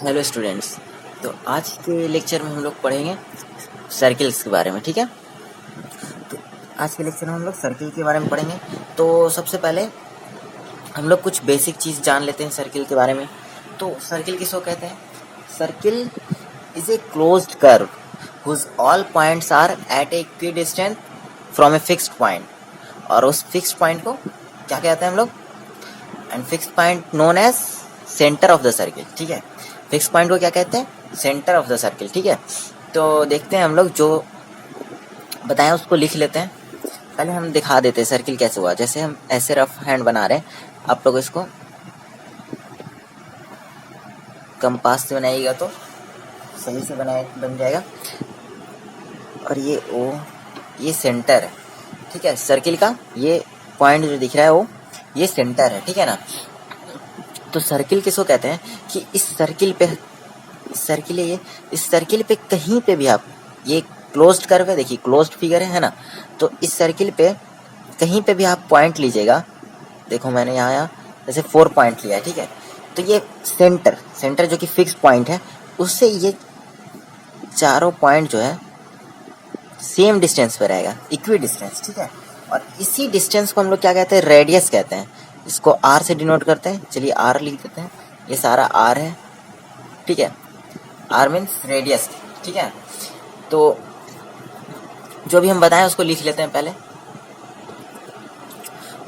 Hello students. तो आज के लेक्चर में हम लोग पढ़ेंगे सर्किल्स के बारे में। ठीक है, तो आज के लेक्चर में हम लोग सर्किल के बारे में पढ़ेंगे। तो सबसे पहले हम लोग कुछ बेसिक चीज़ जान लेते हैं सर्किल के बारे में। तो सर्किल किसको कहते हैं? Circle is a closed curve whose all points are at a equidistant from a fixed point. और उस फिक्स्ड पॉइंट को क्या कहते हैं हम लोग? And fixed point known as centre of the circle. ठीक है, फिक्स पॉइंट को क्या कहते हैं? Centre of the circle. ठीक है, तो देखते हैं हम लोग जो बताएं उसको लिख लेते हैं। पहले हम दिखा देते हैं सर्किल कैसे हुआ। जैसे हम ऐसे रफ हैंड बना रहे हैं, आप लोग इसको कंपास से बनाइएगा तो सही से बन जाएगा। और ये सेंटर है। ठीक है, सर्किल का ये पॉइंट जो दिख रहा है वो ये सेंटर है। ठीक है ना। तो सर्किल किसको कहते हैं कि इस सर्किल पे कहीं पे भी आप, ये क्लोज्ड कर्व है, देखिए क्लोज्ड फिगर है ना। तो इस सर्किल पे कहीं पे भी आप पॉइंट लीजिएगा। देखो मैंने यहाँ जैसे 4 पॉइंट लिया है। ठीक है, तो ये सेंटर जो कि फिक्स पॉइंट है, उससे ये चारों पॉइंट जो है सेम डिस्टेंस पे रहेगा, इक्वी डिस्टेंस। ठीक है, और इसी डिस्टेंस को हम लोग क्या कहते हैं? रेडियस कहते हैं। इसको आर से डिनोट करते हैं। चलिए आर लिख देते हैं, ये सारा आर है। ठीक है, आर मीन्स रेडियस। ठीक है, तो जो भी हम बताएं उसको लिख लेते हैं पहले।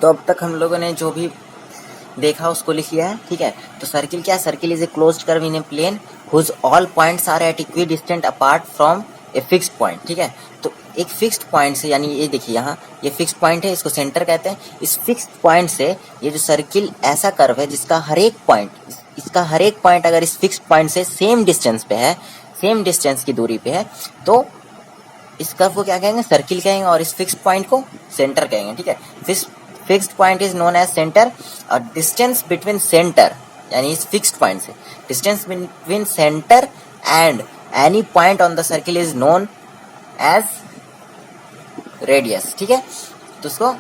तो अब तक हम लोगों ने जो भी देखा उसको लिख लिया है। ठीक है, तो सर्किल क्या है? Circle is a closed curve in a plane whose all points are at equidistant apart from a fixed point. ठीक है, तो एक फिक्स्ड पॉइंट से, यानी ये देखिए यहाँ ये फिक्स्ड पॉइंट है, इसको सेंटर कहते हैं। इस फिक्स्ड पॉइंट से ये जो सर्किल ऐसा कर्व है जिसका हर एक पॉइंट अगर इस फिक्स्ड पॉइंट से सेम डिस्टेंस पे है, सेम डिस्टेंस की दूरी पे है, तो इस कर्व को क्या कहेंगे? सर्किल कहेंगे। और इस फिक्स्ड पॉइंट को सेंटर कहेंगे। ठीक है, fixed point is known as centre. और डिस्टेंस बिटवीन सेंटर, यानी इस फिक्स्ड पॉइंट से distance between centre and any point on the circle is known as radius. ठीक है, तो उसको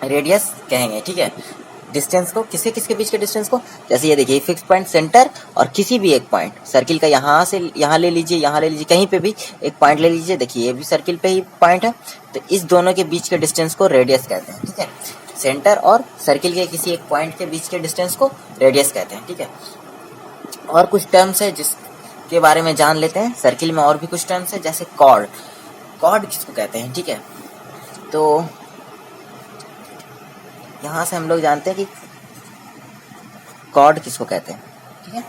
रेडियस कहेंगे। ठीक है, डिस्टेंस को किसके बीच के डिस्टेंस को, जैसे ये देखिए फिक्स पॉइंट सेंटर और किसी भी एक पॉइंट सर्किल का, यहाँ से यहाँ ले लीजिए, यहाँ ले लीजिए, कहीं पे भी एक पॉइंट ले लीजिए। देखिए ये भी सर्किल पे ही पॉइंट है, तो इस दोनों के बीच के डिस्टेंस को रेडियस कहते हैं। ठीक है, सेंटर और सर्किल के किसी एक पॉइंट के बीच के डिस्टेंस को रेडियस कहते हैं। ठीक है, और कुछ टर्म्स है जिसके बारे में जान लेते हैं। सर्किल में और भी कुछ टर्म्स है, जैसे कॉर्ड किसको कहते हैं? ठीक है, तो यहाँ से हम लोग जानते हैं कि कॉर्ड किसको कहते हैं। ठीक है,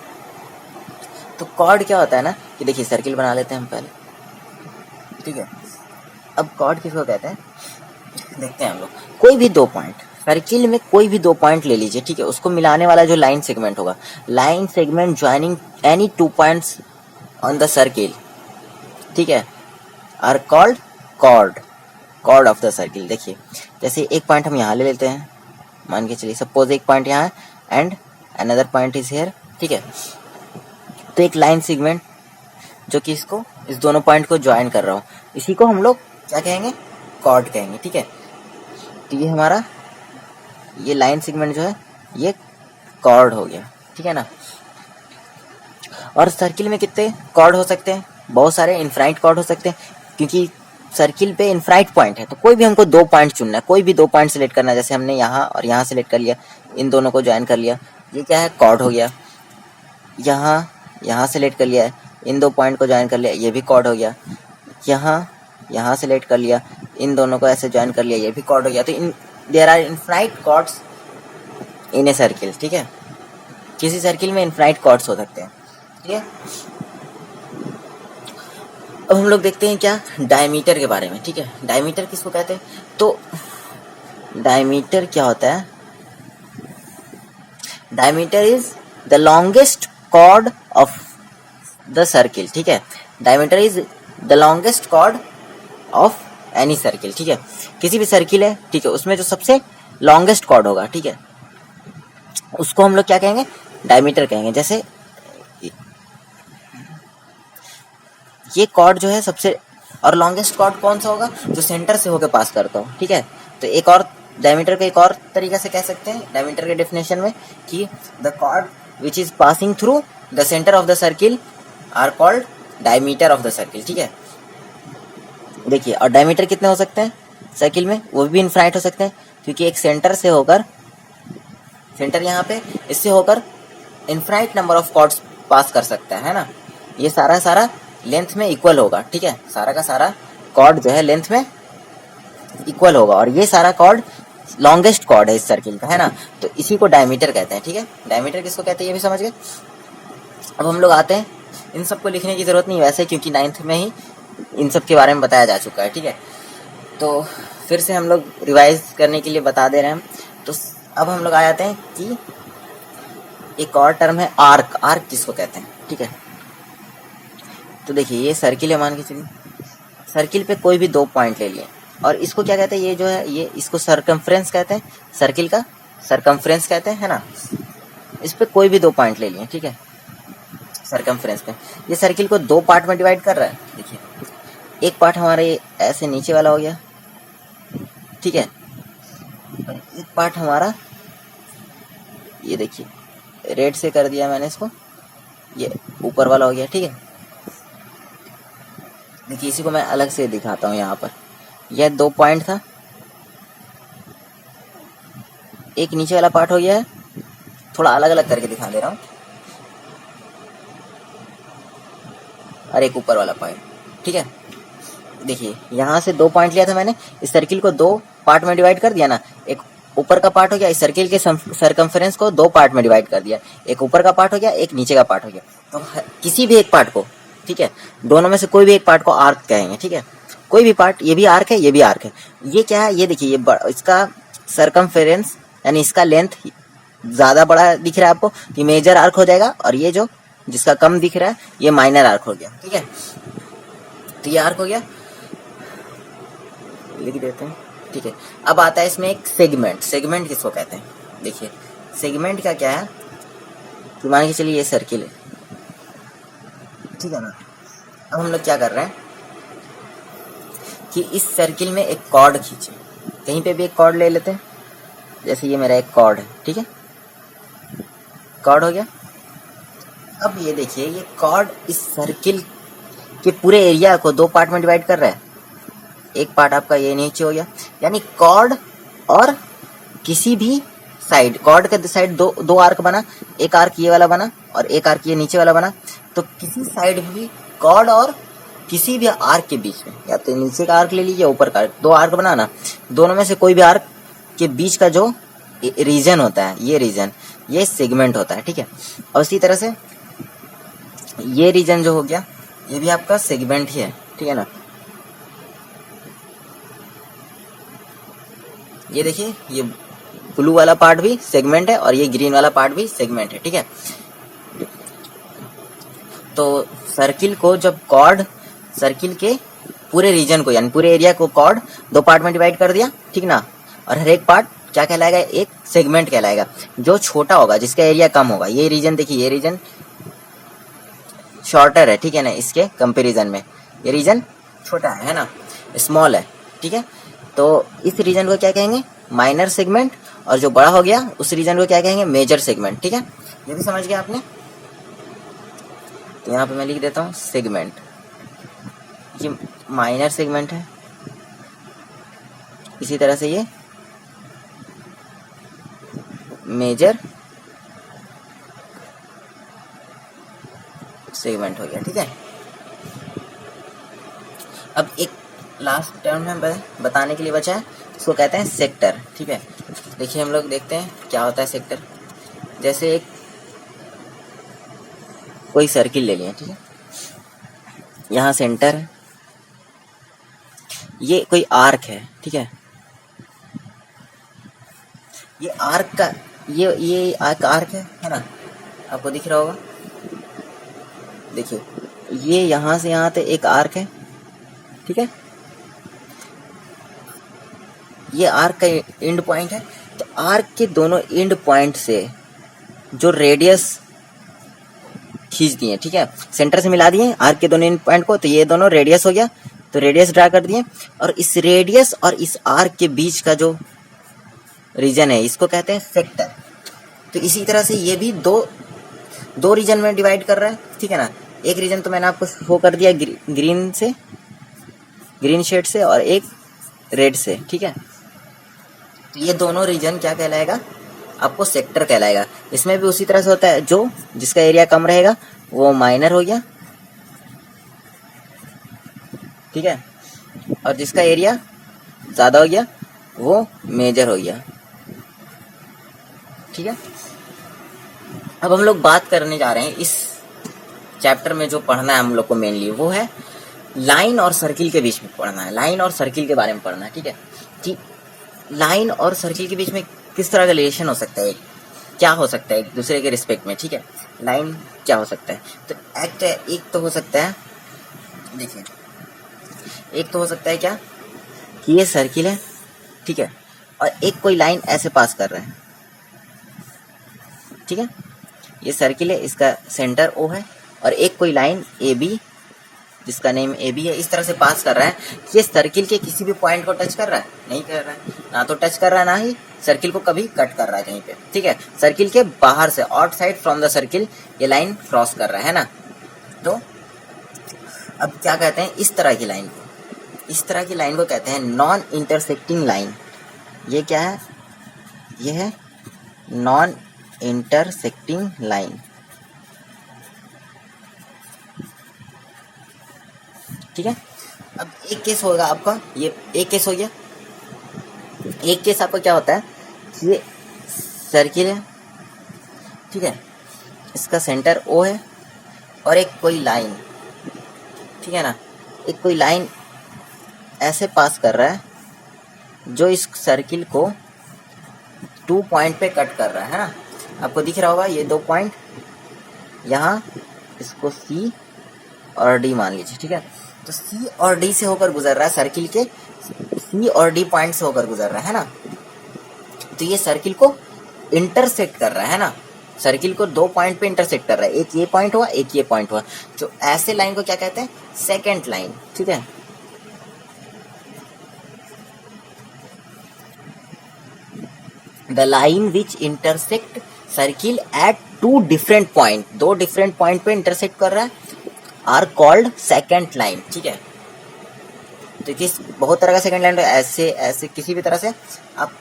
तो कॉर्ड क्या होता है ना, कि देखिए सर्किल बना लेते हैं हम पहले। ठीक है, अब कॉर्ड किसको कहते हैं देखते हैं हम लोग। कोई भी 2 पॉइंट, सर्किल में कोई भी 2 पॉइंट ले लीजिए। ठीक है, उसको मिलाने वाला जो लाइन सेगमेंट होगा, line segment joining any 2 points on the circle, ठीक है, are called chord of the circle. देखिए जैसे एक पॉइंट हम यहाँ ले लेते हैं, मान के चलिए सपोज एक पॉइंट यहाँ है and another point is here. ठीक है, तो एक लाइन सेगमेंट जो कि इस दोनों पॉइंट को ज्वाइन कर रहा हूँ, इसी को हम लोग क्या कहेंगे? कॉर्ड कहेंगे। ठीक है, तो ये हमारा ये लाइन सेगमेंट जो है ये कॉर्ड हो गया। ठीक है ना। और सर्किल में कितने कॉर्ड हो सकते हैं? बहुत सारे, इनफाइनाइट कॉर्ड हो सकते हैं, क्योंकि सर्किल पे इनफाइनाइट पॉइंट है। तो कोई भी हमको 2 पॉइंट चुनना है, कोई भी 2 पॉइंट सेलेक्ट करना है। जैसे हमने यहाँ और यहाँ सेलेक्ट कर लिया, इन दोनों को ज्वाइन कर लिया, ये क्या है? कॉर्ड हो गया। यहाँ सेलेक्ट कर लिया है, इन 2 पॉइंट को ज्वाइन कर लिया, ये भी कॉर्ड हो गया। यहाँ सेलेक्ट कर लिया, इन दोनों को ऐसे ज्वाइन कर लिया, ये भी कॉर्ड हो गया। तो there are infinite chords in a circle. ठीक है, किसी सर्किल में इनफाइनाइट कॉर्ड्स हो सकते हैं। ठीक है, अब हम लोग देखते हैं क्या डायमीटर के बारे में। ठीक है, डायमीटर किसको कहते हैं? तो डायमीटर क्या होता है? Diameter is the longest chord of the circle. ठीक है, diameter is the longest chord of any circle. ठीक है, किसी भी सर्किल है, ठीक है, उसमें जो सबसे लॉन्गेस्ट कॉर्ड होगा, ठीक है, उसको हम लोग क्या कहेंगे? डायमीटर कहेंगे। जैसे ये कॉर्ड जो है सबसे, और लॉन्गेस्ट कॉर्ड कौन सा होगा? जो सेंटर से होकर पास करता हो। ठीक है, तो एक और डायमीटर का एक तरीका से कह सकते हैं डायमीटर के डेफिनेशन में, कि the chord which is passing through the centre of the circle are called diameter of the circle, ठीक है। देखिए, और डायमीटर कितने हो सकते हैं सर्किल में, वो भी इनफाइनाइट हो सकते हैं, क्योंकि एक सेंटर से होकर, सेंटर यहाँ पे, इससे होकर इनफाइनाइट नंबर ऑफ कॉर्ड्स पास कर सकता है ना। ये सारा लेंथ में इक्वल होगा, ठीक है, सारा का सारा कॉर्ड जो है लेंथ में इक्वल होगा, और ये सारा कॉर्ड लॉन्गेस्ट कॉर्ड है इस सर्किल का, है ना। तो इसी को डायमीटर कहते हैं, ठीक है। डायमीटर किसको कहते हैं ये भी समझ गए। अब हम लोग आते हैं, इन सबको लिखने की जरूरत नहीं वैसे, क्योंकि 9th में ही इन सब के बारे में बताया जा चुका है, ठीक है। तो फिर से हम लोग रिवाइज करने के लिए बता दे रहे हैं। तो अब हम लोग आ जाते हैं कि एक और टर्म है आर्क। आर्क किसको कहते हैं, ठीक है। तो देखिए, ये सर्किल है, मान के चलिए सर्किल पे कोई भी 2 पॉइंट ले लिए, और इसको क्या कहते हैं, ये जो है ये इसको सरकमफ्रेंस कहते हैं, सर्किल का सरकमफ्रेंस कहते हैं, है ना। इस पे कोई भी 2 पॉइंट ले लिए, ठीक है, सरकमफ्रेंस पे। ये सर्किल को 2 पार्ट में डिवाइड कर रहा है। देखिए, एक पार्ट हमारे ऐसे नीचे वाला हो गया, ठीक है, और एक पार्ट हमारा ये देखिए रेड से कर दिया मैंने इसको, ये ऊपर वाला हो गया, ठीक है। देखिए, इसी को मैं अलग से दिखाता हूँ। यहाँ पर यह 2 पॉइंट था, एक नीचे वाला पार्ट हो गया है, थोड़ा अलग अलग करके दिखा दे रहा हूँ, और एक ऊपर वाला पॉइंट, ठीक है। देखिए, यहाँ से 2 पॉइंट लिया था मैंने, इस सर्किल को 2 पार्ट में डिवाइड कर दिया ना, एक ऊपर का पार्ट हो गया, इस सर्किल के सरकमफ्रेंस को 2 पार्ट में डिवाइड कर दिया, एक ऊपर का पार्ट हो गया, एक नीचे का पार्ट हो गया। तो किसी भी एक पार्ट को, ठीक है, दोनों में से कोई भी एक पार्ट को आर्क कहेंगे, ठीक है। कोई भी पार्ट, ये भी आर्क है, ये भी आर्क है। ये क्या है, ये देखिए, ये इसका सरकमफ्रेंस यानी इसका लेंथ ज्यादा बड़ा दिख रहा है आपको, ये मेजर आर्क हो जाएगा, और ये जो जिसका कम दिख रहा है ये माइनर आर्क हो गया, ठीक है। तो ये आर्क हो गया, लिख देते हैं, ठीक है। अब आता है इसमें एक सेगमेंट। सेगमेंट किसको कहते हैं, देखिए सेगमेंट का क्या है कि मान के चलिए ये सर्किल है, ठीक है ना। अब हम लोग क्या कर रहे हैं कि इस सर्किल में एक कॉर्ड खींचे, कहीं पे भी एक कॉर्ड ले लेते हैं, जैसे ये मेरा एक कॉर्ड है, ठीक है, कॉर्ड हो गया। अब ये देखिए, ये कॉर्ड इस सर्किल के पूरे एरिया को 2 पार्ट में डिवाइड कर रहा है। एक पार्ट आपका ये नीचे हो गया, यानी कॉर्ड और किसी भी साइड, कॉर्ड के साइड दो आर्क बना, एक आर्क ये वाला बना और एक आर्क ये नीचे वाला बना। तो किसी साइड भी कॉर्ड और किसी भी आर्क के बीच में, या तो नीचे का आर्क ले लीजिए, ऊपर का, 2 आर्क बनाना, दोनों में से कोई भी आर्क के बीच का जो रीजन होता है, ये रीजन, ये सेगमेंट होता है, ठीक है। और इसी तरह से ये रीजन जो हो गया, ये भी आपका सेगमेंट ही है, ठीक है ना। ये देखिए, ये ब्लू वाला पार्ट भी सेगमेंट है और ये ग्रीन वाला पार्ट भी सेगमेंट है, ठीक है। तो सर्किल को जब कॉर्ड, सर्किल के पूरे रीजन को यानी पूरे एरिया को कॉर्ड 2 पार्ट में डिवाइड कर दिया, ठीक ना, और हर एक पार्ट क्या कहलाएगा, एक सेगमेंट कहलाएगा। जो छोटा होगा, जिसका एरिया कम होगा, ये रीजन देखिए, ये रीजन शॉर्टर है, ठीक है ना, इसके कंपैरिजन में ये रीजन छोटा है ना, स्मॉल है, ठीक है। तो इस रीजन को क्या कहेंगे, माइनर सेगमेंट, और जो बड़ा हो गया उस रीजन को क्या कहेंगे, मेजर सेगमेंट, ठीक है। ये भी समझ गया आपने। तो यहाँ पे मैं लिख देता हूँ सेगमेंट, ये माइनर सेगमेंट है, इसी तरह से ये मेजर सेगमेंट हो गया, ठीक है। अब एक लास्ट टर्म में बताने के लिए बचा है, इसको कहते हैं सेक्टर, ठीक है। देखिए, हम लोग देखते हैं क्या होता है सेक्टर। जैसे एक कोई सर्किल ले लिया, ठीक है, यहाँ सेंटर है, ये कोई आर्क है, ठीक है, ये आर्क का ये आर्क है ना, आपको दिख रहा होगा। देखिए, ये यहाँ से यहाँ तक एक आर्क है, ठीक है, ये आर्क का एंड पॉइंट है। तो आर्क के दोनों एंड पॉइंट से जो रेडियस खींच दिए, ठीक है, सेंटर से मिला दिए आर्क के दोनों एंड पॉइंट को, तो ये दोनों रेडियस हो गया, तो रेडियस ड्रा कर दिए। और इस रेडियस और इस आर्क के बीच का जो रीजन है, इसको कहते हैं सेक्टर। तो इसी तरह से ये भी दो रीजन में डिवाइड कर रहा है, ठीक है ना। एक रीजन तो मैंने आपको शो कर दिया ग्रीन से, ग्रीन शेड से, और एक रेड से, ठीक है। तो ये दोनों रीजन क्या कहलाएगा, आपको सेक्टर कहलाएगा। इसमें भी उसी तरह से होता है, जो जिसका एरिया कम रहेगा वो माइनर हो गया, ठीक है, और जिसका एरिया ज्यादा हो गया वो मेजर हो गया, ठीक है। अब हम लोग बात करने जा रहे हैं इस चैप्टर में, जो पढ़ना है हम लोग को मेनली वो है लाइन और सर्किल के बीच में पढ़ना है, लाइन और सर्किल के बारे में पढ़ना है, ठीक है। कि लाइन और सर्किल के बीच में किस तरह का रिलेशन हो सकता है, क्या हो सकता है एक दूसरे के रिस्पेक्ट में, ठीक है। लाइन क्या हो सकता है, तो एक तो हो सकता है, देखिए, एक तो हो सकता है क्या कि ये सर्किल है, ठीक है, और एक कोई लाइन ऐसे पास कर रहा है, ठीक है। ये सर्किल है, इसका सेंटर O है, और एक कोई लाइन AB जिसका नेम AB है, इस तरह से पास कर रहा है। ये सर्किल के किसी भी पॉइंट को टच कर रहा है, नहीं कर रहा है, ना तो टच कर रहा है, ना ही सर्किल को कभी कट कर रहा है कहीं पे, ठीक है। सर्किल के बाहर से, आउटसाइड फ्रॉम द सर्किल, ये लाइन क्रॉस कर रहा है ना। तो अब क्या कहते हैं इस तरह की लाइन को, इस तरह की लाइन को कहते हैं नॉन इंटरसेक्टिंग लाइन। ये क्या है, ये है नॉन इंटरसेक्टिंग लाइन, ठीक है। अब एक केस होगा आपका, ये एक केस हो गया। एक केस आपका क्या होता है, ये सर्किल है, ठीक है, इसका सेंटर O है, और एक कोई लाइन, ठीक है ना, एक कोई लाइन ऐसे पास कर रहा है जो इस सर्किल को 2 पॉइंट पे कट कर रहा है ना। आपको दिख रहा होगा ये 2 पॉइंट, यहाँ इसको C और D मान लीजिए, ठीक है। तो C और D से होकर गुजर रहा है, सर्किल के C और D पॉइंट से होकर गुजर रहा है ना। तो ये सर्किल को इंटरसेक्ट कर रहा है ना, सर्किल को 2 पॉइंट पे इंटरसेक्ट कर रहा है, एक ये पॉइंट हुआ, एक ये पॉइंट हुआ। तो ऐसे लाइन को क्या कहते हैं, सेकेंड लाइन, ठीक है। The line which intersect circle eight 2 different point, 2 different point पे इंटरसेक्ट कर रहा है, आर कॉल्ड सेकेंड लाइन, ठीक है। तो किस बहुत तरह का सेकेंड लाइन, ऐसे ऐसे किसी भी तरह से आप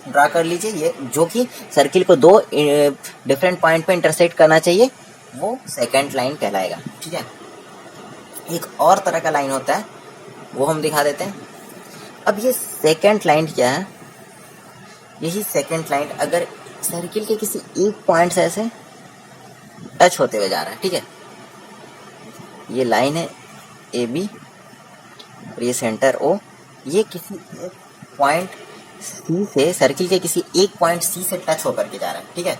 ड्रा कर लीजिए, ये जो कि सर्किल को 2 डिफरेंट पॉइंट पे इंटरसेक्ट करना चाहिए, वो सेकेंड लाइन कहलाएगा, ठीक है। एक और तरह का लाइन होता है, वो हम दिखा देते हैं। अब ये सेकेंड लाइन क्या है, यही सेकेंड लाइन अगर सर्किल के किसी एक पॉइंट से ऐसे टच होते हुए जा रहा है, ठीक है। ये लाइन है AB और ये सेंटर O, ये किसी एक पॉइंट C से, सर्किल के किसी एक पॉइंट C से टच होकर के जा रहा है, ठीक है।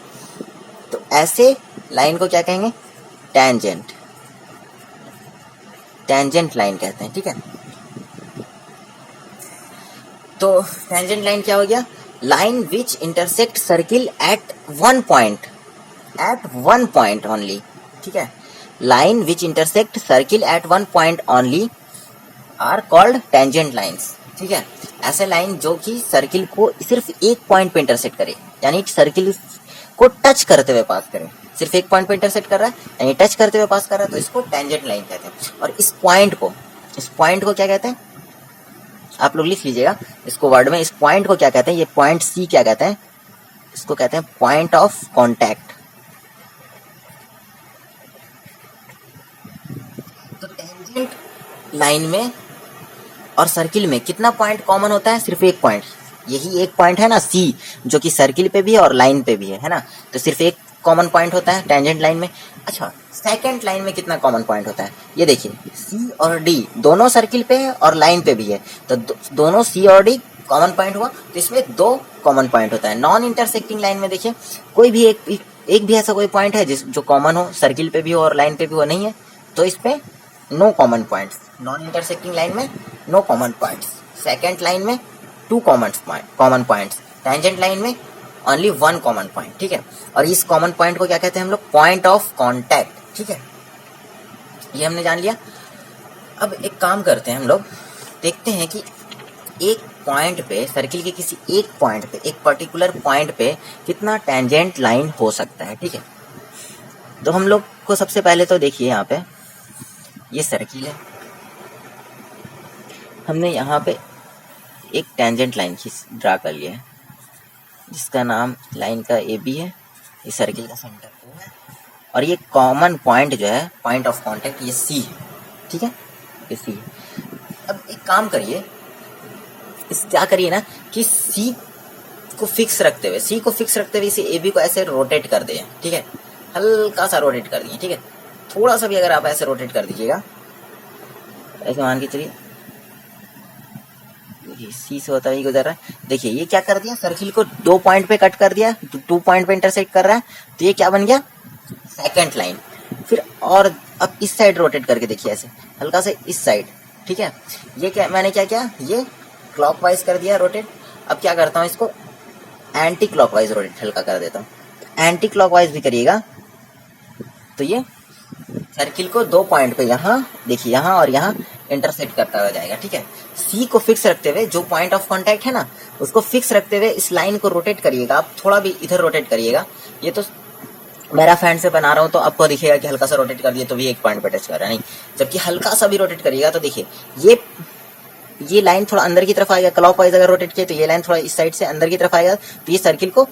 तो ऐसे लाइन को क्या कहेंगे, टेंजेंट, टेंजेंट लाइन कहते हैं, ठीक है। तो टेंजेंट लाइन क्या हो गया, line which intersect circle at 1 point, at 1 point only, ठीक है। Line which intersect circle at 1 point only are called tangent lines, ठीक है। ऐसे लाइन जो कि सर्किल को सिर्फ एक पॉइंट पे इंटरसेक्ट करे, यानी सर्किल को टच करते हुए पास करे, सिर्फ एक पॉइंट पे इंटरसेक्ट कर रहा है, यानी टच करते हुए पास कर रहा है, तो इसको टेंजेंट लाइन कहते हैं। और इस पॉइंट को क्या कहते हैं, आप लोग लिख लीजिएगा इसको वर्ड में, इस पॉइंट को क्या कहते हैं, ये पॉइंट C क्या कहते हैं, इसको कहते हैं पॉइंट ऑफ कॉन्टैक्ट। तो टेंजेंट लाइन में और सर्किल में कितना पॉइंट कॉमन होता है, सिर्फ एक पॉइंट, यही एक पॉइंट है ना C, जो कि सर्किल पे भी है और लाइन पे भी है ना। तो सिर्फ एक कॉमन पॉइंट होता है टेंजेंट लाइन में। अच्छा, सेकंड लाइन में कितना कॉमन पॉइंट होता है, ये देखिए C और D दोनों सर्किल पे है और लाइन पे भी है, तो दोनों C और D कॉमन पॉइंट हुआ, तो इसमें 2 कॉमन पॉइंट होता है। नॉन इंटरसेक्टिंग लाइन में देखिए कोई भी एक भी ऐसा कोई पॉइंट है जो कॉमन हो, सर्किल पे भी हो और लाइन पे भी हो, नहीं है, तो इस पे no common points. Non intersecting line में no common points, second line में 2 कॉमन पॉइंट्स, टेंजेंट लाइन में ओनली 1 कॉमन पॉइंट, ठीक है। और इस कॉमन पॉइंट को क्या कहते हैं हम लोग, पॉइंट ऑफ कॉन्टैक्ट, ठीक है। ये हमने जान लिया। अब एक काम करते हैं हम लोग, देखते हैं कि एक पॉइंट पे, सर्किल के किसी एक पॉइंट पे, एक पर्टिकुलर पॉइंट पे कितना टेंजेंट लाइन हो सकता है, ठीक है। तो हम लोग को सबसे पहले तो देखिए यहाँ पे ये सर्किल है, हमने यहाँ पे एक टेंजेंट लाइन ड्रा कर लिया है जिसका नाम लाइन का ए बी है, ये सर्किल का सेंटर O है, और ये कॉमन पॉइंट जो है पॉइंट ऑफ कांटेक्ट ये सी है, ठीक है, ये सी है। अब एक काम करिए, इस क्या करिए ना कि सी को फिक्स रखते हुए इसे ए बी को ऐसे रोटेट कर दिए, ठीक है, हल्का सा रोटेट कर दिए, ठीक है, थोड़ा सा भी अगर आप ऐसे रोटेट कर दीजिएगा, ऐसे मान के चलिए, देखिए सी से होता हुआ गुजर रहा है, देखिए ये क्या कर दिया, सर्किल को 2 पॉइंट पे कट कर दिया, 2 पॉइंट पे इंटरसेक्ट कर रहा है, तो ये क्या बन गया, सेकंड लाइन। फिर और अब इस साइड रोटेट करके देखिए ऐसे हल्का से इस साइड, ठीक है, ये क्या मैंने क्या किया, ये क्लॉकवाइज कर दिया रोटेट। अब क्या करता हूँ, इसको एंटी क्लॉकवाइज रोटेट हल्का कर देता हूँ, एंटी क्लॉकवाइज भी करिएगा तो ये सर्किल को 2 पॉइंट पे यहाँ देखिए, यहाँ और यहाँ इंटरसेक्ट करता हुआ जाएगा, ठीक है। सी को फिक्स रखते हुए, जो पॉइंट ऑफ कांटेक्ट है ना उसको फिक्स रखते हुए इस लाइन को रोटेट करिएगा, आप थोड़ा भी इधर रोटेट करिएगा, ये तो मेरा फैन से बना रहा हूँ तो आपको दिखेगा कि हल्का सा रोटेट कर दिए तो भी एक पॉइंट पे टच कर रहा है, नहीं, जबकि हल्का सा भी रोटेट करिएगा तो देखिए ये लाइन थोड़ा अंदर की तरफ आएगा, क्लॉकवाइज अगर रोटेट किए तो ये लाइन थोड़ा इस साइड से अंदर की तरफ आएगा, तो ये सर्किल को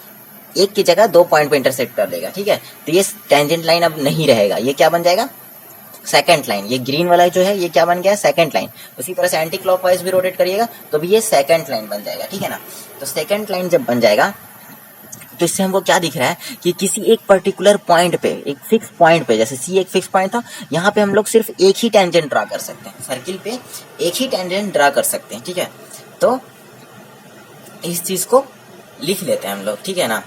एक की जगह 2 पॉइंट पे इंटरसेक्ट कर देगा, ठीक है। तो ये टेंजेंट लाइन अब नहीं रहेगा, ये क्या बन जाएगा, सेकंड लाइन। ये ग्रीन वाला जो है ये क्या बन गया, सेकंड लाइन। उसी तरह से एंटी क्लॉकवाइज भी रोटेट करिएगा तो भी ये सेकंड लाइन बन जाएगा, ठीक है ना। तो सेकंड लाइन जब बन जाएगा तो इससे हमको क्या दिख रहा है कि किसी एक पर्टिकुलर पॉइंट पे, एक फिक्स पॉइंट पे, जैसे सी एक फिक्स पॉइंट था, यहाँ पे हम लोग सिर्फ एक ही टेंजेंट ड्रा कर सकते हैं, सर्किल पे एक ही टेंजेंट ड्रा कर सकते हैं, ठीक है। तो इस चीज को लिख लेते हैं हम लोग, ठीक है ना।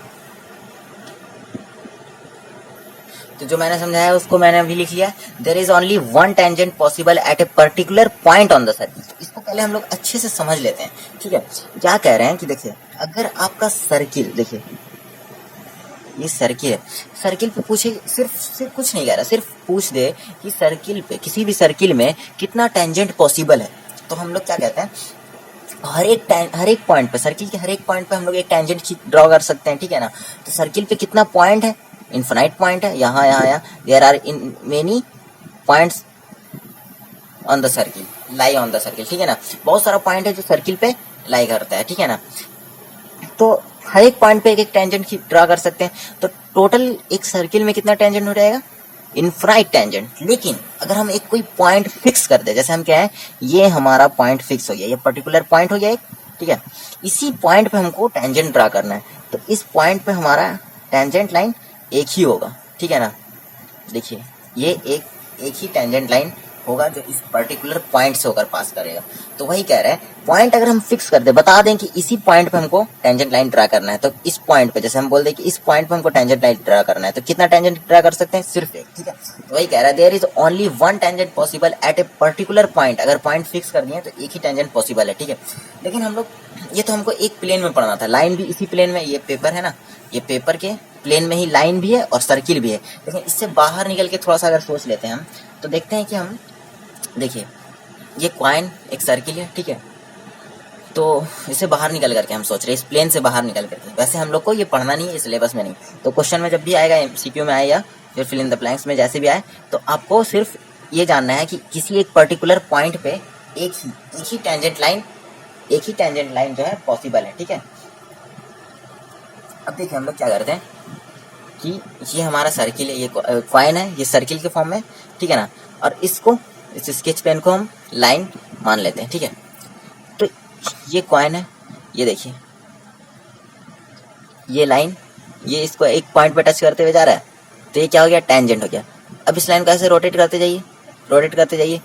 तो जो मैंने समझाया है उसको मैंने अभी लिख लिया, there is only one tangent possible at a particular point on the circle. तो इसको पहले हम लोग अच्छे से समझ लेते हैं, ठीक है। क्या कह रहे हैं कि देखिए, अगर आपका सर्किल, देखिए ये सर्किल है, सर्किल पे पूछे, सिर्फ कुछ नहीं कह रहा, सिर्फ पूछ दे कि सर्किल पे, किसी भी सर्किल में कितना टेंजेंट पॉसिबल है, तो हम लोग क्या कहते हैं, हर एक पॉइंट पे, सर्किल के हर एक पॉइंट पे हम लोग एक टेंजेंट ड्रॉ कर सकते हैं, ठीक है ना। तो सर्किल पे कितना पॉइंट है, इनफिनाइट पॉइंट है, यहाँ there are in many points on the circle, lie on the circle, ठीक है ना। बहुत सारा पॉइंट है जो सर्किल पे लाई करता है, ठीक है ना। तो हर एक पॉइंट पे एक टेंजेंट ड्रा कर सकते हैं, तो टोटल एक सर्किल में कितना टेंजेंट हो जाएगा, इनफिनाइट टेंजेंट। लेकिन अगर हम एक कोई पॉइंट फिक्स कर दे, जैसे हम क्या है, ये हमारा पॉइंट फिक्स हो गया, ये पर्टिकुलर पॉइंट हो गया एक, ठीक है, इसी पॉइंट पे हमको टेंजेंट ड्रा करना है, तो इस पॉइंट पे हमारा टेंजेंट लाइन एक ही होगा, ठीक है ना। देखिए ये एक ही टेंजेंट लाइन होगा जो इस पर्टिकुलर पॉइंट से होकर पास करेगा। तो वही कह रहे हैं, पॉइंट अगर हम फिक्स कर दे, बता दें कि इसी पॉइंट पे हमको टेंजेंट लाइन ड्रा करना है, तो इस पॉइंट पे, जैसे हम बोल दें कि इस पॉइंट पे हमको टेंजेंट लाइन ड्रा करना है, तो कितना टेंजेंट ड्रा कर सकते हैं, सिर्फ एक, ठीक है। तो वही कह रहा है, there is only one tangent possible at a particular point. अगर पॉइंट फिक्स कर दिए तो एक ही टेंजेंट पॉसिबल है, ठीक है। लेकिन हम लोग, ये तो हमको एक प्लेन में पढ़ना था, लाइन भी इसी प्लेन में, ये पेपर है ना, ये पेपर के प्लेन में ही लाइन भी है और सर्किल भी है। लेकिन इससे बाहर निकल के थोड़ा सा अगर सोच लेते हैं हम, तो देखते हैं कि हम, देखिए ये कॉइन एक सर्किल है, ठीक है, तो इसे बाहर निकल करके हम सोच रहे हैं, इस प्लेन से बाहर निकल करके। वैसे हम लोग को ये पढ़ना नहीं है, सिलेबस में नहीं, तो क्वेश्चन में जब भी आएगा, एमसीक्यू में आए या फिर फिल इन द ब्लैंक्स में जैसे भी आए, तो आपको सिर्फ ये जानना है कि किसी एक पर्टिकुलर पॉइंट पे एक ही टेंजेंट लाइन जो है पॉसिबल है, ठीक है। अब देखिए हम लोग क्या करते हैं कि ये हमारा सर्किल है, ये कॉइन है, ये सर्किल के फॉर्म में, ठीक है ना, और इसको, इस स्केच पेन को हम लाइन मान लेते हैं, ठीक है। तो ये कॉइन है, ये देखिए ये लाइन, ये इसको एक पॉइंट पे टच करते हुए जा रहा है, तो ये क्या हो गया, टेंजेंट हो गया। अब इस लाइन को ऐसे रोटेट करते जाइए,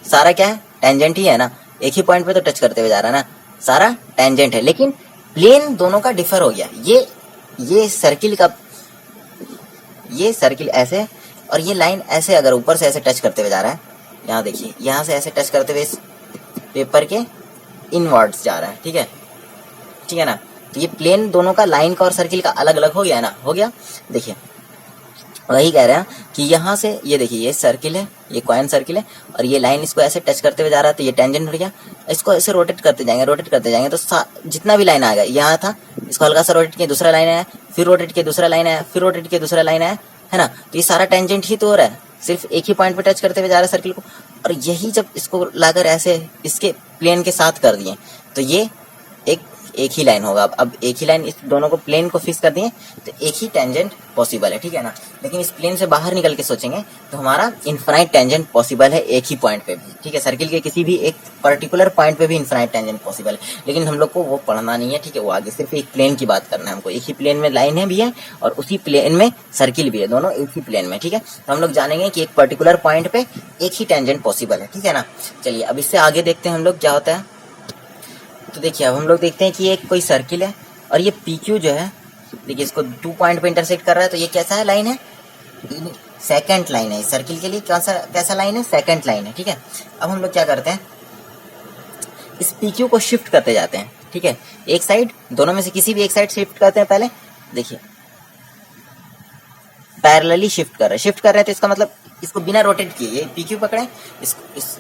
सारा क्या है, टेंजेंट ही है ना, एक ही पॉइंट पे तो टच करते हुए जा रहा है ना, सारा टेंजेंट है। लेकिन प्लेन दोनों का डिफर हो गया, ये सर्किल ऐसे और ये लाइन ऐसे, अगर ऊपर से ऐसे टच करते हुए जा रहा है, यहाँ देखिए, यहाँ से ऐसे टच करते हुए इस पेपर के इनवर्ड्स जा रहा है, ठीक है ना। तो ये प्लेन दोनों का, लाइन का और सर्किल का अलग अलग हो गया है ना, हो गया। देखिए वही कह रहे हैं कि यहाँ से ये देखिए, ये सर्किल है, ये कॉइन सर्किल है, और ये लाइन इसको ऐसे टच करते हुए जा रहा है, तो ये टेंजेंट हो गया। इसको ऐसे रोटेट करते जाएंगे तो जितना भी लाइन आएगा, यहाँ था, इसको हल्का सा रोटेट किया, दूसरा लाइन आया, फिर रोटेट किया, दूसरा लाइन आया, फिर रोटेट किया, दूसरा लाइन आया, है ना। तो ये सारा टेंजेंट ही तो हो रहा है, सिर्फ एक ही पॉइंट पे टच करते हुए जा रहा है सर्किल को। और यही जब इसको लाकर ऐसे इसके प्लेन के साथ कर दिए तो ये एक ही लाइन होगा। अब एक ही लाइन, इस दोनों को प्लेन को फिक्स कर दिए तो एक ही टेंजेंट पॉसिबल है, ठीक है ना। लेकिन इस प्लेन से बाहर निकल के सोचेंगे तो हमारा इनफाइनाइट टेंजेंट पॉसिबल है एक ही पॉइंट पे भी, ठीक है। सर्किल के किसी भी एक पर्टिकुलर पॉइंट पे भी इनफाइनाइट टेंजेंट पॉसिबल है, लेकिन हम लोग को वो पढ़ना नहीं है, ठीक है। वो आगे सिर्फ एक प्लेन की बात करना है हमको, एक ही प्लेन में लाइन है भी है और उसी प्लेन में सर्किल भी है, दोनों एक ही प्लेन में, ठीक है। तो हम लोग जानेंगे कि एक पर्टिकुलर पॉइंट पे एक ही टेंजेंट पॉसिबल है, ठीक है ना। चलिए अब इससे आगे देखते हैं हम लोग क्या होता है। तो देखिए अब हम लोग देखते हैं कि ये कोई सर्किल है और ये PQ जो है, देखिए इसको 2 पॉइंट पे इंटरसेक्ट कर रहा है। तो ये कैसा है लाइन है, सेकंड लाइन है। इस सर्किल के लिए कैसा लाइन है, सेकंड लाइन है, ठीक है। अब हम लोग क्या करते हैं, इस PQ को शिफ्ट करते जाते हैं, ठीक है। एक साइड, दोनों में से किसी भी एक साइड शिफ्ट करते हैं। पहले देखिए पैरेलली शिफ्ट कर रहे हैं तो इसका मतलब इसको बिना रोटेट किए ये PQ पकड़े, इस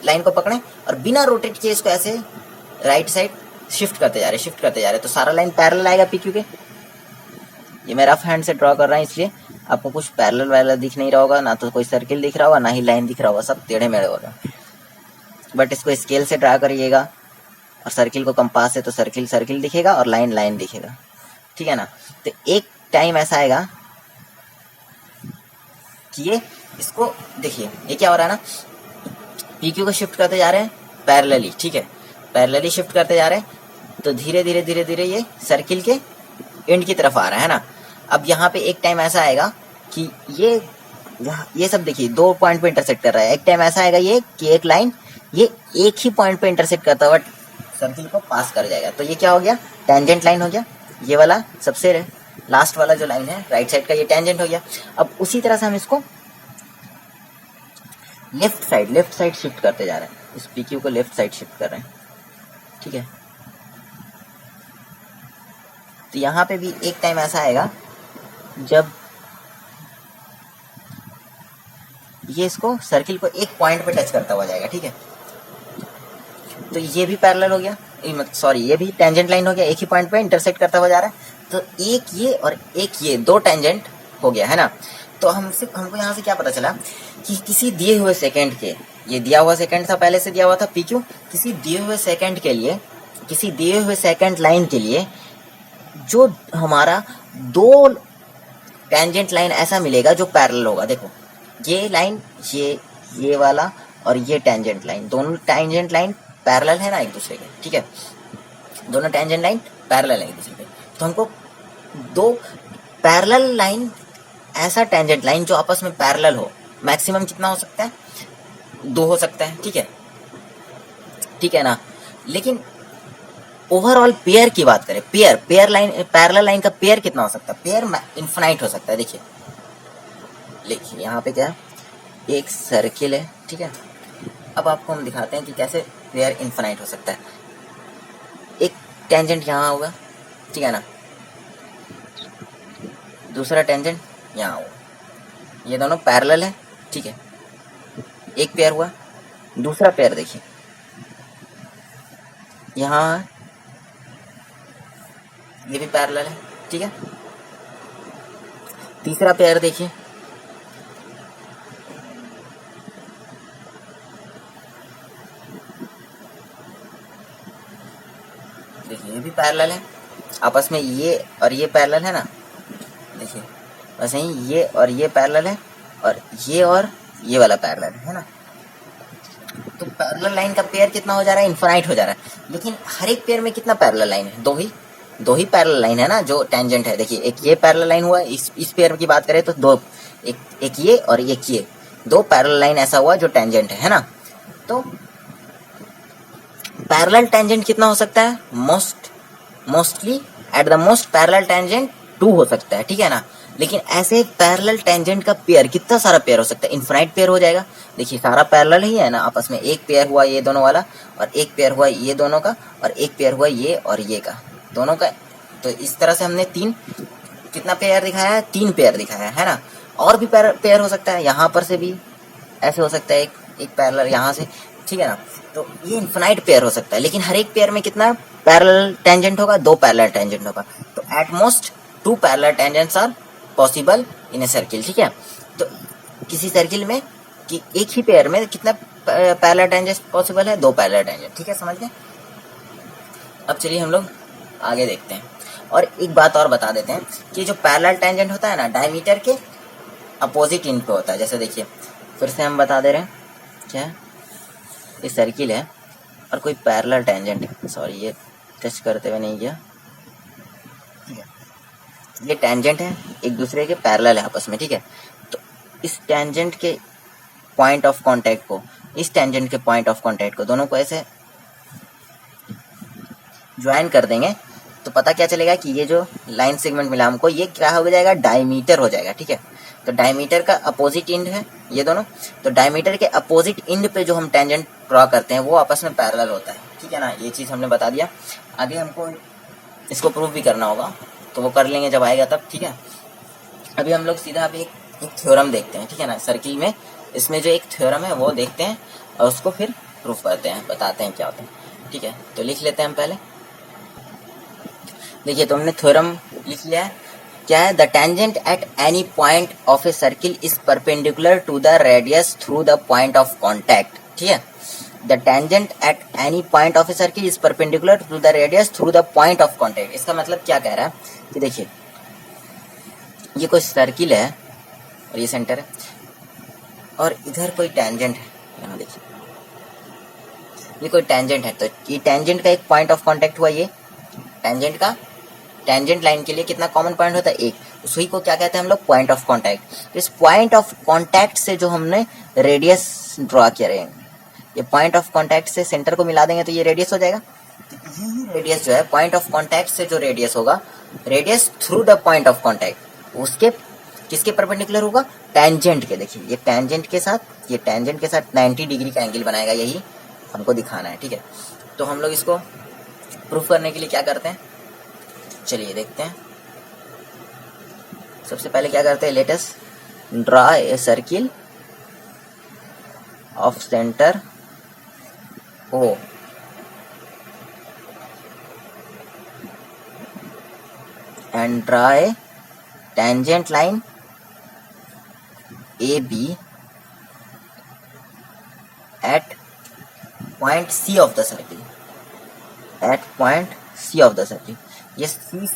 लाइन को पकड़े और बिना रोटेट किए इसको ऐसे राइट साइड शिफ्ट करते जा रहे हैं। तो सारा लाइन पैरेलल आएगा PQ के। ये मैं रफ हैंड से ड्रॉ कर रहा हूँ इसलिए आपको कुछ पैरेलल वाला दिख नहीं रहा होगा, ना तो कोई सर्किल दिख रहा होगा ना ही लाइन दिख रहा होगा, सब टेढ़े मेढ़े होगा। बट इसको स्केल से ड्रा करिएगा और सर्किल को कंपास से, तो सर्किल दिखेगा और लाइन दिखेगा, ठीक है ना। तो एक टाइम ऐसा आएगा कि ये इसको देखिए ये क्या हो रहा है ना, PQ को शिफ्ट करते जा रहे हैं पैरेलली, ठीक है। पैरेलली शिफ्ट करते जा रहे हैं तो धीरे धीरे ये सर्किल के एंड की तरफ आ रहा है ना। अब यहाँ पे एक टाइम ऐसा आएगा कि ये सब देखिए 2 पॉइंट पे इंटरसेक्ट कर रहा है। एक टाइम ऐसा आएगा ये कि एक लाइन ये एक ही पॉइंट पे इंटरसेक्ट करता हुआ सर्किल को पास कर जाएगा। तो ये क्या हो गया, टेंजेंट लाइन हो गया। ये वाला सबसे लास्ट वाला जो लाइन है राइट साइड का, ये टेंजेंट हो गया। अब उसी तरह से हम इसको लेफ्ट साइड शिफ्ट करते जा रहे हैं, इस PQ को लेफ्ट साइड शिफ्ट कर रहे हैं, ठीक है। तो यहाँ पे भी एक टाइम ऐसा आएगा जब ये इसको सर्किल को एक पॉइंट पे टच करता हुआ जाएगा, ठीक है। तो ये भी पैरेलल हो गया, ये भी टेंजेंट लाइन हो गया, एक ही पॉइंट पे इंटरसेक्ट करता हुआ जा रहा है। तो एक ये और एक ये 2 टेंजेंट हो गया, है ना। तो हमको यहाँ से क्या पता चला कि किसी दिए हुए सेकंड के, ये दिया हुआ सेकंड था, पहले से दिया हुआ था PQ, किसी दिए हुए सेकंड के लिए, किसी दिए हुए सेकंड लाइन के लिए जो हमारा 2 टेंजेंट लाइन ऐसा मिलेगा जो पैरेलल होगा। देखो ये लाइन, ये वाला और ये टेंजेंट लाइन, दोनों टेंजेंट लाइन पैरेलल है ना एक दूसरे के, ठीक है। दोनों टेंजेंट लाइन पैरेलल है एक दूसरे के। तो हमको 2 पैरेलल लाइन, ऐसा टेंजेंट लाइन जो आपस में पैरेलल हो, मैक्सिमम कितना हो सकता है, 2 हो सकता है, ठीक है ना। लेकिन ओवरऑल पेयर की बात करें, पेयर लाइन, पैरेलल लाइन का पेयर कितना हो सकता है, पेयर इनफिनाइट हो सकता है। देखिए यहाँ पे क्या है, एक सर्किल है, ठीक है। अब आपको हम दिखाते हैं कि कैसे पेयर इनफिनाइट हो सकता है। एक टेंजेंट यहाँ होगा, ठीक है ना, दूसरा टेंजेंट यहाँ होगा, ये दोनों पैरेलल है, ठीक है। एक पेयर हुआ, दूसरा पेयर देखिए यहाँ, ये भी पैरेलल है, ठीक है। तीसरा पेयर देखिए, ये भी पैरेलल है आपस में, ये और ये पैरेलल है ना। देखिए वैसे ही ये और ये पैरेलल है और ये वाला पैरेलल है ना। तो पैरेलल लाइन का पेयर कितना हो जा रहा है, इनफिनाइट हो जा रहा है। लेकिन हर एक पेयर में कितना पैरेलल लाइन है, दो ही पैरेलल लाइन है ना जो टेंजेंट है। देखिए एक ये पैरेलल लाइन हुआ, इस पेयर की बात करें तो 2, एक ये और एक ये, 2 पैरेलल लाइन ऐसा हुआ जो टेंजेंट है ना। तो पैरेलल टेंजेंट कितना हो सकता है, mostly at the most parallel tangent 2 हो सकता है, ठीक है ना। लेकिन ऐसे पैरेलल टेंजेंट का पेयर कितना सारा पेयर हो सकता है, इनफिनाइट पेयर हो जाएगा। देखिए सारा पैरेलल ही है ना आपस में, एक पेयर हुआ ये दोनों वाला और एक पेयर हुआ ये दोनों का और एक पेयर हुआ ये और ये का, दोनों का। तो इस तरह से हमने कितना पेयर दिखाया है, 3 पेयर दिखाया है ना। और भी पेयर हो सकता है, यहाँ पर से भी ऐसे हो सकता है, एक पैरेलल यहाँ से, ठीक है ना। तो ये इनफिनाइट पेयर हो सकता है। लेकिन हर एक पेयर में कितना पैरेलल टेंजेंट होगा, 2 पैरेलल टेंजेंट होगा। तो at most 2 parallel tangents are possible in a circle, ठीक है। तो किसी सर्किल में कि एक ही पेयर में कितना पैरेलल टेंजेंट पॉसिबल है, 2 पैरेलल टेंजेंट। ठीक है, समझ गए। अब चलिए हम लोग आगे देखते हैं। और एक बात और बता देते हैं कि जो पैरेलल टेंजेंट होता है ना, डायमीटर के अपोजिट एंड पे होता है। जैसे देखिए फिर से हम बता दे रहे हैं, क्या है, ये सर्किल है और कोई पैरेलल टेंजेंट है, सॉरी ये टच करते हुए नहीं गया, ठीक है, ये टेंजेंट है एक दूसरे के पैरेलल है आपस में। ठीक है, तो इस टेंजेंट के पॉइंट ऑफ कांटेक्ट को, इस टेंजेंट के पॉइंट ऑफ कांटेक्ट को, दोनों को ऐसे ज्वाइन कर देंगे तो पता क्या चलेगा कि ये जो लाइन सेगमेंट मिला हमको, ये क्या हो जाएगा, डायमीटर हो जाएगा। ठीक है, तो डायमीटर का अपोजिट एंड है ये दोनों, तो डायमीटर के अपोजिट एंड पे जो हम टेंजेंट ड्रॉ करते हैं वो आपस में पैरेलल होता है। ठीक है ना, ये चीज़ हमने बता दिया। आगे हमको इसको प्रूव भी करना होगा, तो वो कर लेंगे जब आएगा तब। ठीक है, अभी हम लोग सीधा अभी एक थ्योरम देखते हैं। ठीक है ना, सर्किल में इसमें जो एक थ्योरम है वो देखते हैं और उसको फिर प्रूफ करते हैं, बताते हैं क्या होता है। ठीक है, तो लिख लेते हैं हम पहले। देखिए तो हमने थ्योरम लिख लिया है। क्या है, the tangent at any point of a circle is perpendicular to the radius through the point of contact. ठीक है, the tangent at any point of a circle is perpendicular to the radius through the point of contact. इसका मतलब क्या कह रहा है कि देखिए ये कोई सर्किल है और ये सेंटर है और इधर कोई टेंजेंट है, यहाँ देखिए ये कोई टेंजेंट है, तो ये टेंजेंट का एक पॉइंट ऑफ कांटेक्ट हुआ। ये टेंजेंट का, टेंजेंट लाइन के लिए कितना कॉमन पॉइंट होता है, एक, उसी को क्या कहते हैं हम लोग, पॉइंट ऑफ कांटेक्ट। तो इस पॉइंट ऑफ कांटेक्ट से जो हमने रेडियस ड्रॉ किया रहेंगे, ये पॉइंट ऑफ कांटेक्ट से सेंटर को मिला देंगे तो ये रेडियस हो जाएगा। यही रेडियस जो है पॉइंट ऑफ कांटेक्ट से जो रेडियस होगा, radius through the point of contact, उसके किसके परपेंडिकुलर होगा, टेंजेंट के। देखिए ये टेंजेंट के साथ, ये टेंजेंट के साथ 90 डिग्री का एंगल बनाएगा, यही हमको दिखाना है। ठीक है, तो हम लोग इसको प्रूफ करने के लिए क्या करते हैं, चलिए देखते हैं। सबसे पहले क्या करते हैं, let us draw a circle of centre O and draw a tangent line AB at point C of the circle, at point C of the circle। ये C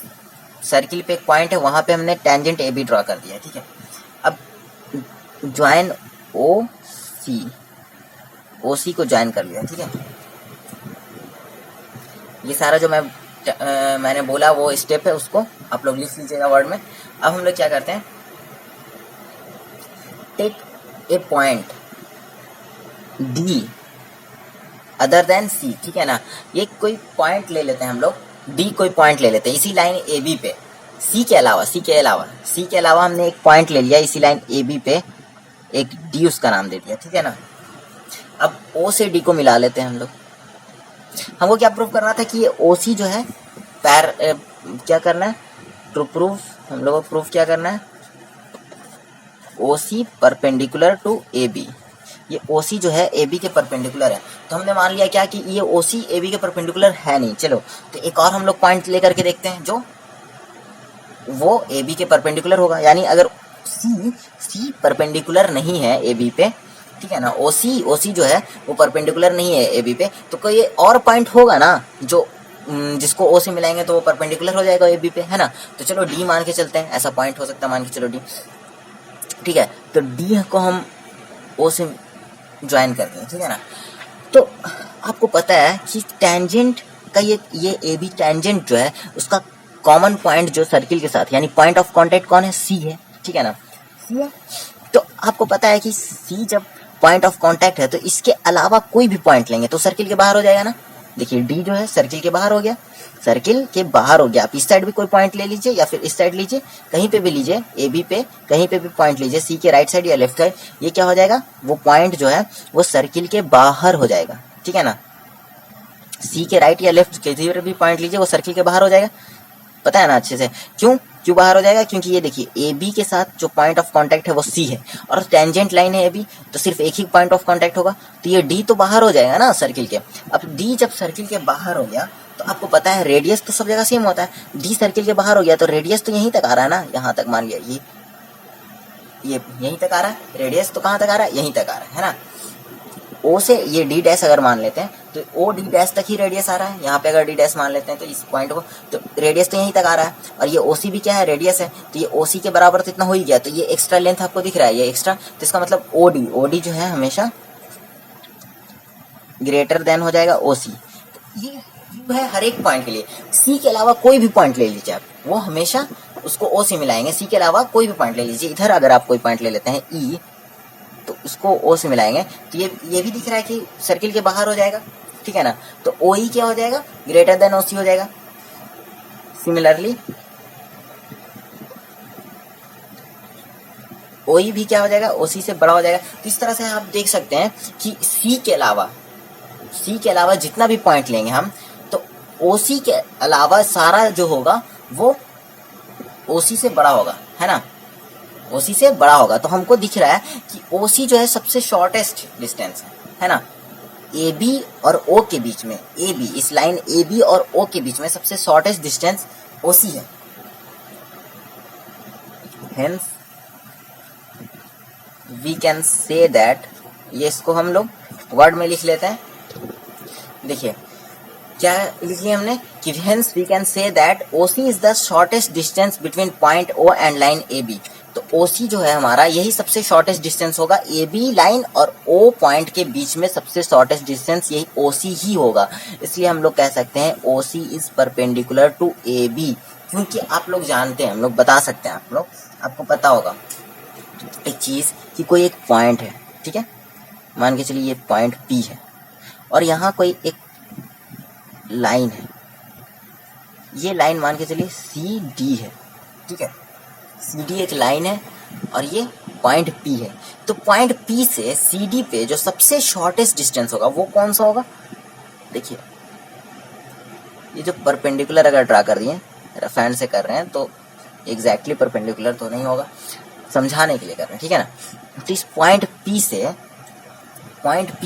सर्किल पे एक पॉइंट है, वहां पे हमने टेंजेंट AB ड्रॉ कर दिया। ठीक है, अब ज्वाइन OC को ज्वाइन कर लिया। ठीक है, ये सारा जो मैंने बोला वो स्टेप है, उसको आप लोग लिख लीजिएगा वर्ड में। अब हम लोग क्या करते हैं, take a point D other than C। ठीक है ना, ये कोई पॉइंट ले लेते हैं हम लोग, D कोई पॉइंट ले लेते हैं इसी लाइन AB पे, C के अलावा हमने एक पॉइंट ले लिया इसी लाइन AB पे, एक D उसका नाम दे दिया। ठीक है ना, अब O से D को मिला लेते हैं हम लोग। हमको क्या प्रूफ करना था कि ये OC जो है क्या करना है, टू प्रूफ हम लोगों को प्रूफ क्या करना है, OC परपेंडिकुलर टू AB। ये OC जो है AB के परपेंडिकुलर है, तो हमने मान लिया क्या कि ये OC AB के परपेंडिकुलर है नहीं। चलो तो एक और हम लोग पॉइंट लेकर के देखते हैं जो वो AB के परपेंडिकुलर होगा, यानी अगर C परपेंडिकुलर नहीं है AB पे, ठीक है ना, OC जो है वो परपेंडिकुलर नहीं है AB पे, तो कोई और पॉइंट होगा ना जो जिसको O से मिलाएंगे तो वो परपेंडिकुलर हो जाएगा AB पे, है ना। तो चलो D मान के चलते हैं, ऐसा पॉइंट हो सकता है, मान के चलो D। ठीक है, तो D को हम O से ज्वाइन करते हैं। ठीक है ना, तो आपको पता है कि टेंजेंट का ये AB टेंजेंट जो है उसका कॉमन पॉइंट जो सर्किल के साथ, यानी पॉइंट ऑफ कांटेक्ट कौन है, C है। ठीक है ना, C है। तो आपको पता है कि C जब पॉइंट ऑफ कांटेक्ट है तो इसके अलावा कोई भी पॉइंट लेंगे तो सर्किल के बाहर हो जाएगा ना। देखिए D जो है सर्किल के बाहर हो गया, सर्किल के बाहर हो गया। आप इस साइड भी कोई पॉइंट ले लीजिए या फिर इस साइड लीजिए, कहीं पे भी लीजिए, AB पे कहीं पे भी पॉइंट लीजिए, C के राइट साइड या लेफ्ट साइड, ये क्या हो जाएगा, वो पॉइंट जो है वो सर्किल के बाहर हो जाएगा। ठीक है ना, C के राइट या लेफ्ट किसी भी पॉइंट लीजिए वो सर्किल के बाहर हो जाएगा। पता है ना अच्छे से, क्यों बाहर हो जाएगा, क्योंकि ये देखिए AB के साथ जो पॉइंट ऑफ कांटेक्ट है वो C है और टेंजेंट लाइन है AB, तो सिर्फ एक ही पॉइंट ऑफ कांटेक्ट होगा, तो ये D तो बाहर हो जाएगा ना सर्किल के। अब D जब सर्किल के बाहर हो गया तो आपको पता है रेडियस तो सब जगह सेम होता है, D सर्किल के बाहर हो गया तो रेडियस तो यहीं तक आ रहा है ना, यहाँ तक मान लिया, ये यहीं तक आ रहा है, रेडियस तो कहाँ तक आ रहा है, यहीं तक आ रहा है ना। ओ से ये डी डैश अगर मान लेते हैं तो ओ डी डैश तक ही रेडियस आ रहा है। यहाँ पे अगर डी डैश मान लेते हैं तो इस पॉइंट को, तो रेडियस तो यहीं तक आ रहा है, और ये ओसी भी क्या है, रेडियस है, तो ये ओसी के बराबर तो इतना हो ही गया। तो ये एक्स्ट्रा लेंथ आपको दिख रहा है, ये एक्स्ट्रा, तो इसका मतलब ओडी, ओडी जो है हमेशा ग्रेटर देन हो जाएगा ओसी। तो ये है हर एक पॉइंट के लिए। सी के अलावा कोई भी पॉइंट ले लीजिए आप, वो हमेशा उसको ओ से मिलाएंगे। सी के अलावा कोई भी पॉइंट ले लीजिए, इधर अगर आप कोई पॉइंट ले लेते हैं ई, तो उसको ओ से मिलाएंगे, तो ये भी दिख रहा है कि सर्किल के बाहर हो जाएगा, ठीक है ना। तो ओ ई क्या हो जाएगा, ग्रेटर देन ओ सी हो जाएगा। सिमिलरली ओ ई भी क्या हो जाएगा, ओ सी से बड़ा हो जाएगा। तो इस तरह से आप देख सकते हैं कि सी के अलावा जितना भी पॉइंट लेंगे हम, तो ओ सी के अलावा सारा जो होगा वो ओ सी से बड़ा होगा, है ना, ओसी से बड़ा होगा। तो हमको दिख रहा है कि ओसी जो है सबसे शॉर्टेस्ट डिस्टेंस है ना। ए बी और ओ के बीच में, ए बी, इस लाइन ए बी और ओ के बीच में सबसे शॉर्टेस्ट डिस्टेंस ओसी है। Hence we can say that, ये इसको हम लोग वर्ड में लिख लेते हैं। देखिए क्या लिख लिया हमने कि hence we can say that OC is the shortest distance between point O and line A B. तो ओसी जो है हमारा, यही सबसे शॉर्टेस्ट डिस्टेंस होगा। ए बी लाइन और ओ पॉइंट के बीच में सबसे शॉर्टेस्ट डिस्टेंस यही ओसी ही होगा। इसलिए हम लोग कह सकते हैं OC is perpendicular to A B, क्योंकि आप लोग जानते हैं, हम लोग बता सकते हैं, आपको पता होगा एक चीज कि कोई एक पॉइंट है, ठीक है, मान के चलिए ये पॉइंट पी है, और यहाँ कोई एक लाइन है, ये लाइन मान के चलिए सी डी है, ठीक है, सी डी एक लाइन है और ये पॉइंट पी है। तो पॉइंट पी से सी डी पे जो सबसे शॉर्टेस्ट डिस्टेंस होगा वो कौन सा होगा। देखिए ये जो परपेंडिकुलर अगर ड्रा कर दिए, फैन से कर रहे हैं, तो एग्जैक्टली परपेंडिकुलर तो नहीं होगा, समझाने के लिए कर रहे हैं, ठीक है ना। तो इस पॉइंट पी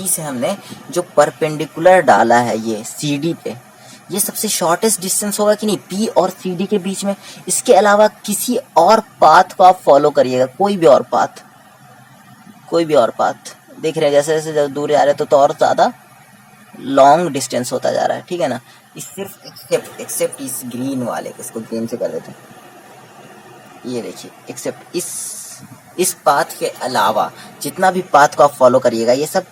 से हमने जो परपेंडिकुलर डाला है ये सी डी पे, ये सबसे शॉर्टेस्ट डिस्टेंस होगा कि नहीं, पी और सी डी के बीच में। इसके अलावा किसी और पाथ को आप फॉलो करिएगा, कोई भी और पाथ देख रहे हैं, जैसे जैसे जब दूर जा रहे हैं तो और ज़्यादा लॉन्ग डिस्टेंस होता जा रहा है, ठीक है ना। इस सिर्फ एक्सेप्ट इस ग्रीन वाले, इसको ग्रीन से कर देते हैं, ये देखिए, एक्सेप्ट इस पाथ के अलावा जितना भी पाथ को आप फॉलो करिएगा, ये सब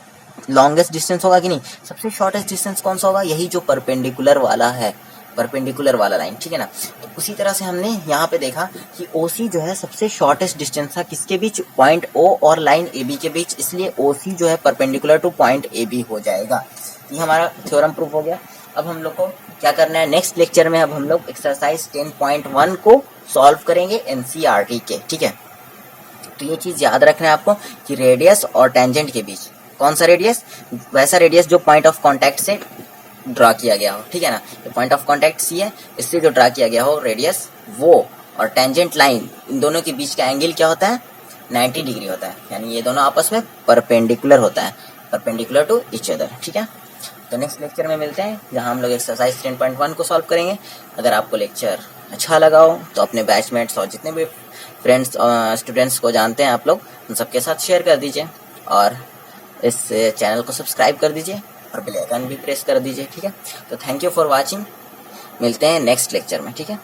लॉन्गेस्ट डिस्टेंस होगा कि नहीं। सबसे शॉर्टेस्ट डिस्टेंस कौन सा होगा, यही जो परपेंडिकुलर वाला है, परपेंडिकुलर वाला लाइन, ठीक है ना। तो उसी तरह से हमने यहाँ पे देखा कि ओसी जो है सबसे शॉर्टेस्ट डिस्टेंस था किसके बीच, पॉइंट ओ और लाइन ए बी के बीच, इसलिए ओसी जो है perpendicular to point A B हो जाएगा। ये हमारा थ्योरम प्रूफ हो गया। अब हम लोग को क्या करना है, नेक्स्ट लेक्चर में अब हम लोग एक्सरसाइज 10.1 को सॉल्व करेंगे एनसीईआरटी के, ठीक है। तो ये चीज याद रखना है आपको कि रेडियस और टेंजेंट के बीच कौन सा रेडियस, वैसा रेडियस जो पॉइंट ऑफ कांटेक्ट से ड्रा किया गया हो, ठीक है ना। तो पॉइंट ऑफ कांटेक्ट सी है, इससे जो ड्रा किया गया हो रेडियस वो, और टेंजेंट लाइन, इन दोनों के बीच का एंगल क्या होता है, 90 डिग्री होता है, यानी ये दोनों आपस में परपेंडिकुलर होता है, परपेंडिकुलर टू ईच अदर, ठीक है। तो नेक्स्ट लेक्चर में मिलते हैं जहां हम लोग एक्सरसाइज 10.1 को सॉल्व करेंगे। अगर आपको लेक्चर अच्छा लगा हो तो अपने बैचमेट्स और जितने भी फ्रेंड्स स्टूडेंट्स को जानते हैं आप लोग, उन सबके साथ शेयर कर दीजिए, और इस चैनल को सब्सक्राइब कर दीजिए और बेल आइकन भी प्रेस कर दीजिए, ठीक है। तो थैंक यू फॉर वॉचिंग, मिलते हैं नेक्स्ट लेक्चर में, ठीक है।